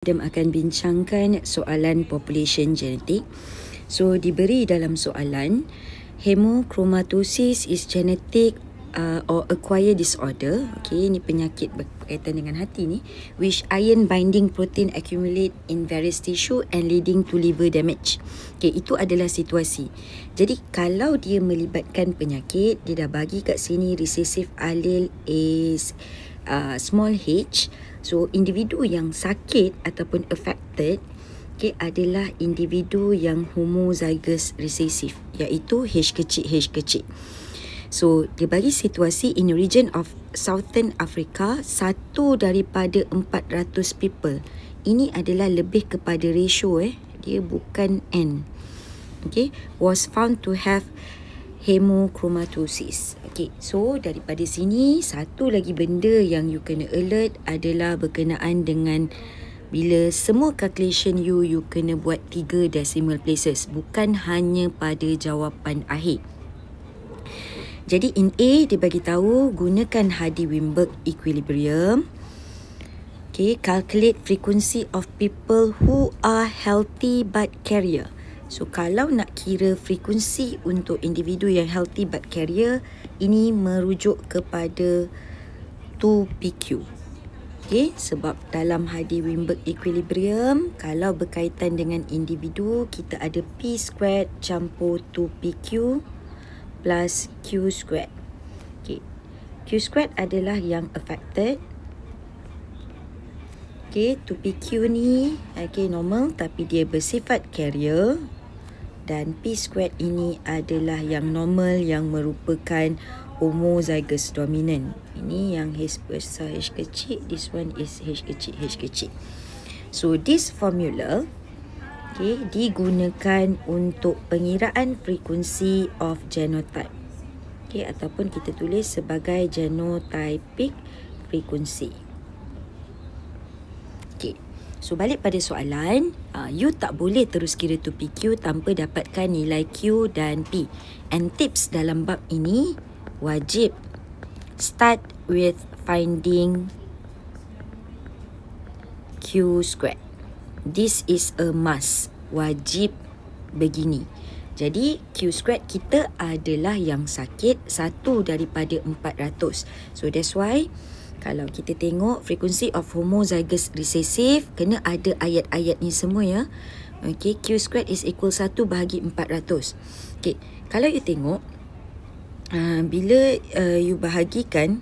Adam akan bincangkan soalan population genetik. So, diberi dalam soalan, hemochromatosis is genetic or acquired disorder. Okay, ini penyakit berkaitan dengan hati ni, which iron binding protein accumulate in various tissue and leading to liver damage. Okay, itu adalah situasi. Jadi, kalau dia melibatkan penyakit, dia dah bagi kat sini recessive allele is small h. So, individu yang sakit ataupun affected adalah individu yang homozygous recessive, iaitu H kecil. So, dia bagi situasi in region of Southern Africa, 1 daripada 400 people. Ini adalah lebih kepada ratio, dia bukan N. Okay, was found to have hemochromatosis. Okay, so daripada sini, satu lagi benda yang you kena alert adalah berkenaan dengan bila semua calculation you kena buat 3 decimal places, bukan hanya pada jawapan akhir. Jadi in A, dia bagi tahu gunakan Hardy-Weinberg equilibrium. Okay, calculate frequency of people who are healthy but carrier. So, kalau nak kira frekuensi untuk individu yang healthy but carrier, ini merujuk kepada 2PQ. Okay, sebab dalam Hardy-Weinberg equilibrium, kalau berkaitan dengan individu, kita ada P squared campur 2PQ plus Q squared. Okay, Q squared adalah yang affected. Okay, 2PQ ni normal tapi dia bersifat carrier. Dan P squared ini adalah yang normal yang merupakan homozygous dominant. Ini yang H besar H kecil, this one is H kecil. So this formula digunakan untuk pengiraan frekuensi of genotype. Ataupun kita tulis sebagai genotypic frequency. So, balik pada soalan, you tak boleh terus kira 2PQ tanpa dapatkan nilai Q dan P. And tips dalam bab ini, wajib start with finding Q squared. This is a must. Wajib begini. Jadi, Q squared kita adalah yang sakit 1 daripada 400. So, that's why kalau kita tengok frekuensi of homozygous recessive, kena ada ayat-ayat ni semua ya. Okay, Q squared is equal 1 bahagi 400. Okay, kalau you tengok, bila you bahagikan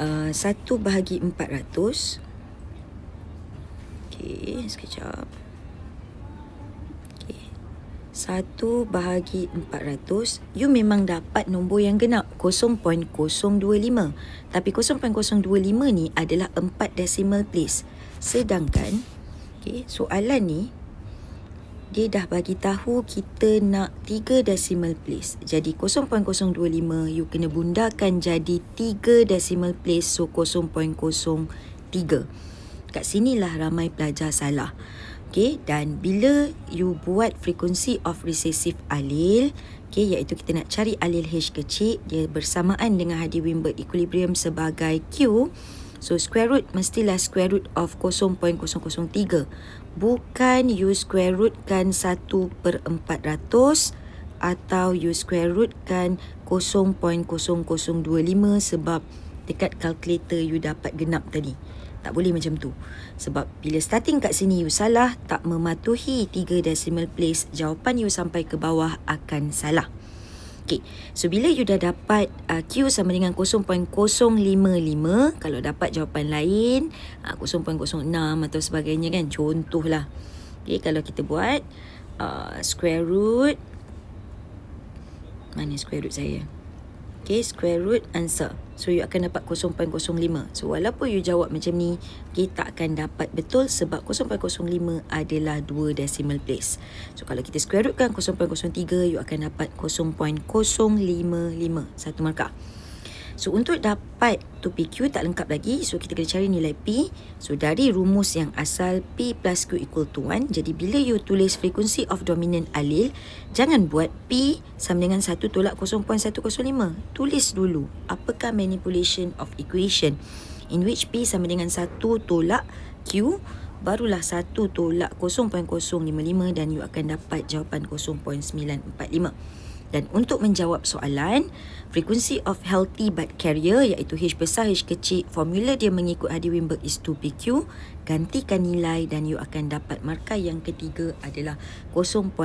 1 bahagi 400. Okay, sekejap. 1 bahagi 400, you memang dapat nombor yang genap, 0.025. Tapi 0.025 ni adalah 4 decimal place. Sedangkan, soalan ni, dia dah bagi tahu kita nak 3 decimal place. Jadi 0.025, you kena bundakan jadi 3 decimal place, so 0.03. Kat sinilah ramai pelajar salah. Okay, dan bila you buat frekuensi of recessive allele, iaitu kita nak cari allele H kecil, dia bersamaan dengan Hardy-Weinberg equilibrium sebagai Q. So, square root mestilah square root of 0.003. Bukan you square root kan 1/400 atau you square root kan 0.0025 sebab dekat calculator you dapat genap tadi. Tak boleh macam tu. Sebab bila starting kat sini you salah, tak mematuhi 3 decimal place, jawapan you sampai ke bawah akan salah. Okay, so bila you dah dapat Q sama dengan 0.055, kalau dapat jawapan lain 0.06 atau sebagainya kan, contohlah. Okay, kalau kita buat square root, mana square root saya? Okay, square root answer. So, you akan dapat 0.05. So, walaupun you jawab macam ni, tak akan dapat betul sebab 0.05 adalah 2 decimal place. So, kalau kita square root kan 0.03, you akan dapat 0.055. 1 markah. So, untuk dapat 2PQ tak lengkap lagi. So, kita kena cari nilai P. So, dari rumus yang asal P plus Q equal to 1. Jadi, bila you tulis frequency of dominant allele, jangan buat P sama dengan 1 tolak 0.105. Tulis dulu apakah manipulation of equation in which P sama dengan 1 tolak Q barulah 1 tolak 0.055 dan you akan dapat jawapan 0.945. Dan untuk menjawab soalan, frequency of healthy bud carrier iaitu H besar, H kecil, formula dia mengikut Hardy-Weinberg is 2PQ. Gantikan nilai dan you akan dapat markah yang ketiga adalah 0.104.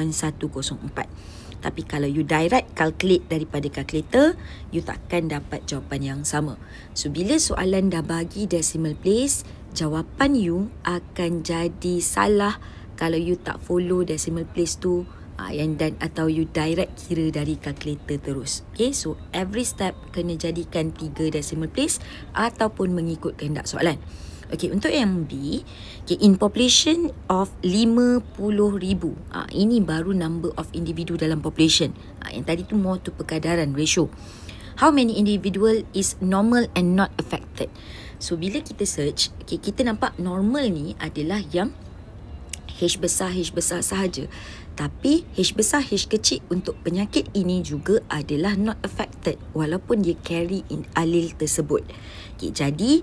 Tapi kalau you direct calculate daripada kalkulator, you takkan dapat jawapan yang sama. So, bila soalan dah bagi decimal place, jawapan you akan jadi salah kalau you tak follow decimal place tu atau you direct kira dari kalkulator terus. Okay, so every step kena jadikan 3 decimal place ataupun mengikut kehendak soalan. Okay, untuk yang B, okay, in population of 50,000, ini baru number of individu dalam population. Yang tadi tu more to perkadaran, ratio. How many individual is normal and not affected? So, bila kita search, okay, kita nampak normal ni adalah yang H besar sahaja. Tapi H besar, H kecil untuk penyakit ini juga adalah not affected walaupun dia carry in alil tersebut. Okay, jadi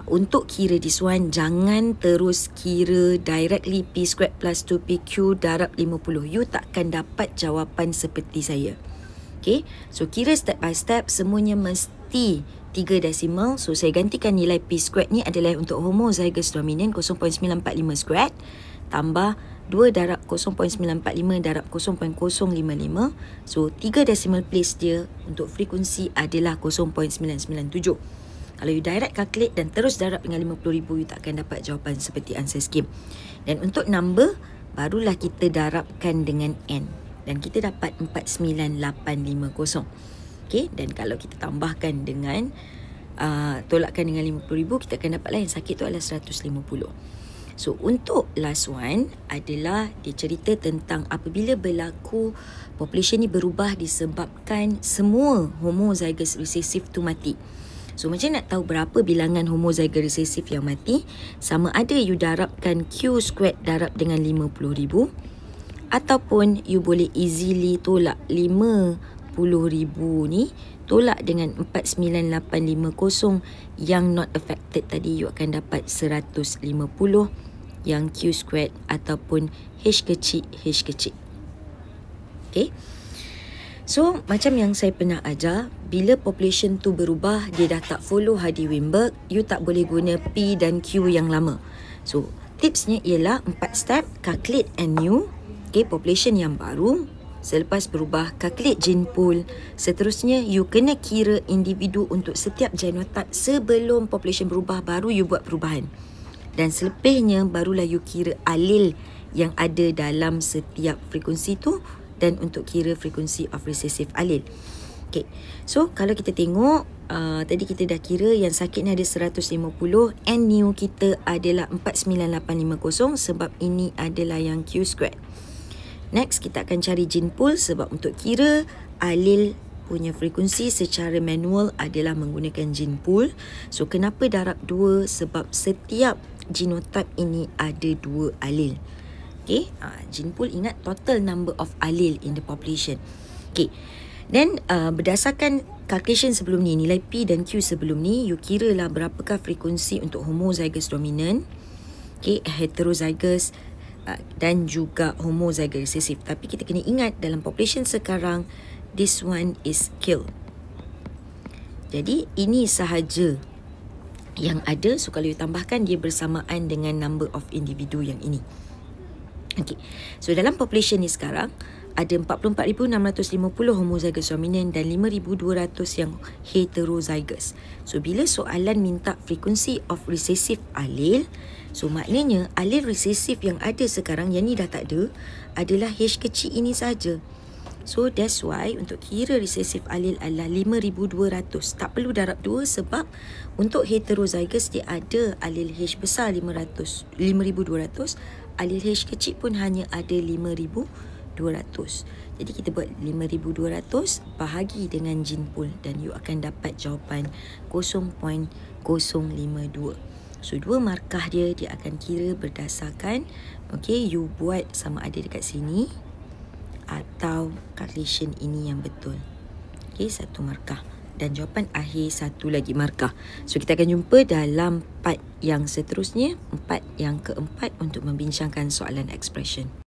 untuk kira this one, jangan terus kira directly P² plus 2PQ darab 50. You takkan dapat jawapan seperti saya. Okay, so kira step by step, semuanya mesti 3 desimal. So, saya gantikan nilai P² ni adalah untuk homozygous dominant 0.945² tambah 2 darab 0.945 darab 0.055. So, 3 decimal place dia untuk frekuensi adalah 0.997. Kalau you direct calculate dan terus darab dengan 50,000, you tak akan dapat jawapan seperti answer scheme. Dan untuk number, barulah kita darabkan dengan N. Dan kita dapat 49850. Okay, dan kalau kita tambahkan dengan tolakkan dengan 50,000, kita akan dapatlah yang sakit tu adalah 150. So, untuk last one adalah dia cerita tentang apabila berlaku population ni berubah disebabkan semua homozygous recessive tu mati. So, macam nak tahu berapa bilangan homozygous recessive yang mati, sama ada you darabkan Q² darab dengan 50,000 ataupun you boleh easily tolak 50,000 ni tolak dengan 49850 yang not affected tadi, you akan dapat 150 yang Q² ataupun H kecil. Okay, so macam yang saya pernah ajar, bila population tu berubah, dia dah tak follow Hardy-Weinberg, you tak boleh guna P dan Q yang lama. So tipsnya ialah 4 step, calculate and new. Okay, population yang baru. Selepas berubah, calculate gene pool. Seterusnya, you kena kira individu untuk setiap genotype sebelum population berubah, baru you buat perubahan. Dan selepasnya, barulah you kira alil yang ada dalam setiap frekuensi tu dan untuk kira frekuensi of recessive alil. Okay, so kalau kita tengok, tadi kita dah kira yang sakit ni ada 150, and new kita adalah 49850 sebab ini adalah yang Q². Next, kita akan cari gene pool sebab untuk kira alil punya frekuensi secara manual adalah menggunakan gene pool. So, kenapa darab 2? Sebab setiap genotype ini ada 2 alil. Okay, gene pool ingat total number of alil in the population. Okay, then berdasarkan calculation sebelum ni, nilai P dan Q sebelum ni, you kira lah berapakah frekuensi untuk homozygous dominant, okay, heterozygous dan juga homozygous recessive. Tapi kita kena ingat dalam population sekarang, this one is kill. Jadi ini sahaja yang ada. So kalau you tambahkan, dia bersamaan dengan number of individu yang ini. Okay, so dalam population ni sekarang ada 44,650 homozygous dominant dan 5,200 yang heterozygous. So bila soalan minta frekuensi of recessive allele, so maknanya alil recessive yang ada sekarang, yang ni dah tak ada, adalah H kecil ini saja. So that's why untuk kira recessive allele adalah 5,200. Tak perlu darab 2 sebab untuk heterozygous dia ada alil H besar 5,200. Alil H kecil pun hanya ada 5,200. Jadi kita buat 5,200 bahagi dengan gene pool dan you akan dapat jawapan 0.052. So, 2 markah dia akan kira berdasarkan, okay, you buat sama ada dekat sini atau calculation ini yang betul. Okay, 1 markah. dan jawapan akhir 1 lagi markah. So kita akan jumpa dalam part yang seterusnya, part yang keempat untuk membincangkan soalan expression.